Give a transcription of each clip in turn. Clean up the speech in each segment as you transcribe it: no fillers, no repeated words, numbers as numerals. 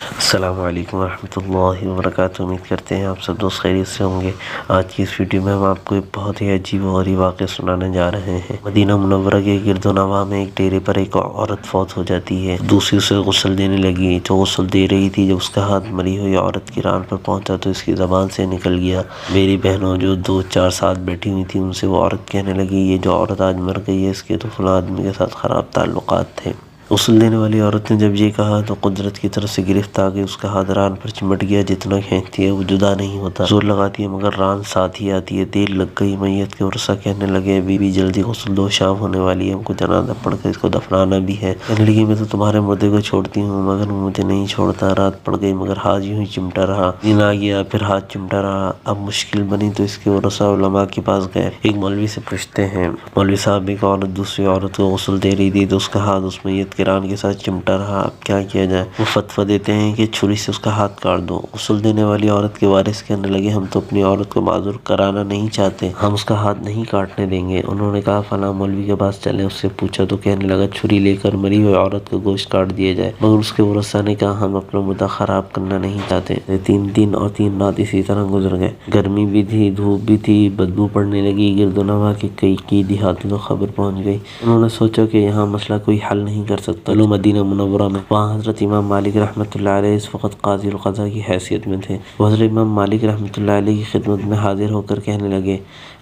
السلام علیکم ورحمۃ اللہ وبرکاتہ۔ امید کرتے ہیں آپ سب دوست خیریت سے ہوں گے۔ آج کی اس ویڈیو میں ہم آپ کو ایک بہت ہی عجیب و غریب واقعہ سنانے جا رہے ہیں۔ مدینہ منورہ کے گرد و نواح میں ایک ڈیرے پر ایک عورت فوت ہو جاتی ہے۔ دوسری اسے غسل دینے لگی تو غسل دے رہی تھی، جب اس کا ہاتھ مری ہوئی عورت کی ران پر پہنچا تو اس کی زبان سے نکل گیا۔ میری بہنوں جو 2-4 ساتھ بیٹھی ہوئی تھی ان سے وہ عورت کہنے لگی، یہ جو عورت آج مر گئی ہے اس کے تو فلاں آدمی کے ساتھ خراب تعلقات تھے۔ غسل دینے والی عورت نے جب یہ کہا تو قدرت کی طرف سے گرفت آ گئی، اس کا ہاتھ ران پر چمٹ گیا۔ جتنا کھینچتی ہے وہ جدا نہیں ہوتا، زور لگاتی ہے مگر ران ساتھ ہی آتی ہے۔ دیر لگ گئی۔ میت کے ورثاء کہنے لگے، بی بی جلدی غسل دو، شام ہونے والی ہے، ہم کو جنازہ پڑھ کر اس کو دفنانا بھی ہے۔ کہنے لگی، میں تو تمہارے مردے کو چھوڑتی ہوں مگر وہ مجھے نہیں چھوڑتا۔ رات پڑ گئی مگر ہاتھ یوں ہی چمٹا رہا، دن آ گیا پھر ہاتھ چمٹا رہا۔ اب مشکل بنی تو اس کے ورثاء علماء کے پاس گئے۔ ایک مولوی سے پوچھتے ہیں، مولوی صاحب ایک عورت دوسری عورت کو غسل دے رہی تھی تو اس کا ہاتھ اس میت کے ران کے ساتھ چمٹا رہا، اب کیا کیا جائے؟ وہ فتویٰ دیتے ہیں کہ چھری سے اس کا ہاتھ کاٹ دو۔ غسل دینے والی عورت کے وارث کہنے لگے، ہم تو اپنی عورت کو معذور کرانا نہیں چاہتے، ہم اس کا ہاتھ نہیں کاٹنے دیں گے۔ انہوں نے کہا فلاں مولوی کے پاس چلیں۔ اس سے پوچھا تو کہنے لگا، چھری لے کر مری ہوئی عورت کا گوشت کاٹ دیا جائے، مگر اس کے ورثاء نے کہا ہم اپنا مردہ خراب کرنا نہیں چاہتے۔ 3 دن اور 3 رات اسی طرح گزر گئے۔ گرمی بھی تھی، دھوپ بھی تھی، بدبو پڑنے لگی۔ گرد و نواح کے کئی دیہاتوں تک خبر پہنچ گئی۔ انہوں نے سوچا کہ یہاں مسئلہ کوئی حل نہیں کر سکتا، چلو مدینہ منورہ میں۔ وہاں حضرت امام مالک رحمۃ اللہ علیہ اس وقت قاضی القضاء کی حیثیت میں تھے۔ وہ حضرت امام مالک رحمۃ اللہ علیہ کی خدمت میں حاضر ہو کر کہنے لگے،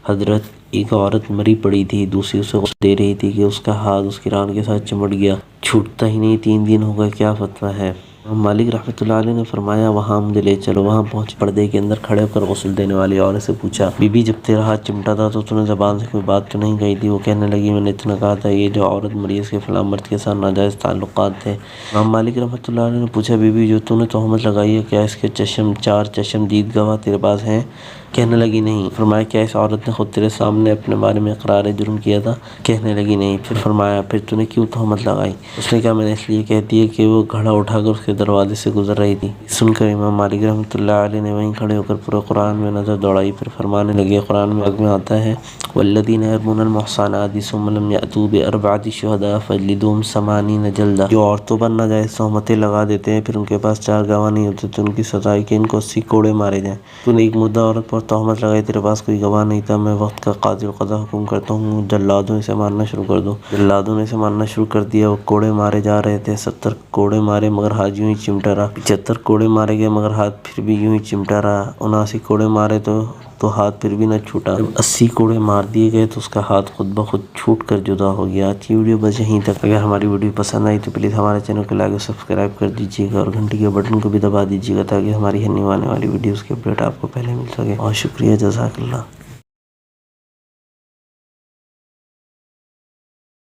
حضرت ایک عورت مری پڑی تھی، دوسری اسے غسل دے رہی تھی کہ اس کا ہاتھ اس کی ران کے ساتھ چمٹ گیا، چھوٹتا ہی نہیں، 3 دن ہو گئے، کیا فتویٰ ہے؟ امام مالک رحمۃ اللہ علیہ نے فرمایا، وہاں مجھے لے چلو۔ وہاں پہنچ پردے کے اندر کھڑے ہو کر غسل دینے والی عورت سے پوچھا، بی بی جب تیرا ہاتھ چمٹا تھا تو تو نے زبان سے کوئی بات تو نہیں کہی تھی؟ وہ کہنے لگی، میں نے اتنا کہا تھا، یہ جو عورت مری اس کے فلاں مرد کے ساتھ ناجائز تعلقات تھے۔ امام مالک رحمۃ اللہ علیہ نے پوچھا، بی بی جو تو نے تہمت لگائی ہے کیا اس کے 4 چشم دید گواہ تیرے پاس ہیں؟ کہنے لگی نہیں۔ فرمایا، کیا اس عورت نے خود تیرے سامنے اپنے بارے میں اقرار جرم کیا تھا؟ کہنے لگی نہیں۔ پھر فرمایا، پھر تو نے کیوں تہمت لگائی؟ اس نے کہا، میں نے اس لیے کہتی ہے کہ وہ گھڑا اٹھا کر اس کے دروازے سے گزر رہی تھی۔ سن کر امام مالک رحمۃ اللہ علیہ نے وہیں کھڑے ہو کر پورے قرآن میں نظر دوڑائی، پھر فرمانے لگے، قرآن میں آتا ہے، والذین یرمون المحصنات ثم لم یأتوا بأربعۃ شہداء فاجلدوہم 80 جلدہ۔ جو عورتوں پر ناجائز تہمتیں لگا دیتے ہیں پھر ان کے پاس 4 گواہ نہیں ہوتے تو ان کی سزا ہے کہ ان کو 80 کوڑے مارے جائیں۔ تو نے ایک مردہ عورت پر تہمت لگائی، تیرے پاس کوئی گواہ نہیں تھا، میں وقت کا قاضی القضاء حکم کرتا ہوں، جلادوں اسے مارنا شروع کر دو۔ جلادوں نے اسے مارنا شروع کر دیا۔ وہ کوڑے مارے جا رہے تھے، 70 کوڑے مارے مگر ہاتھ یوں ہی چمٹا رہا۔ 75 کوڑے مارے گئے مگر ہاتھ پھر بھی یوں ہی چمٹا رہا۔ 79 کوڑے مارے تو ہاتھ پھر بھی نہ چھوٹا۔ جب 80 کوڑے مار دیے گئے تو اس کا ہاتھ خود بخود چھوٹ کر جدا ہو گیا۔ آج کی ویڈیو بس یہیں تک۔ اگر ہماری ویڈیو پسند آئی تو پلیز ہمارے چینل کو لائک اور سبسکرائب کر دیجیے گا اور گھنٹی کے بٹن کو بھی دبا دیجیے گا تاکہ ہماری آنے والی ویڈیوز کی اپڈیٹ آپ کو پہلے مل سکے۔ اور شکریہ، جزاک اللہ۔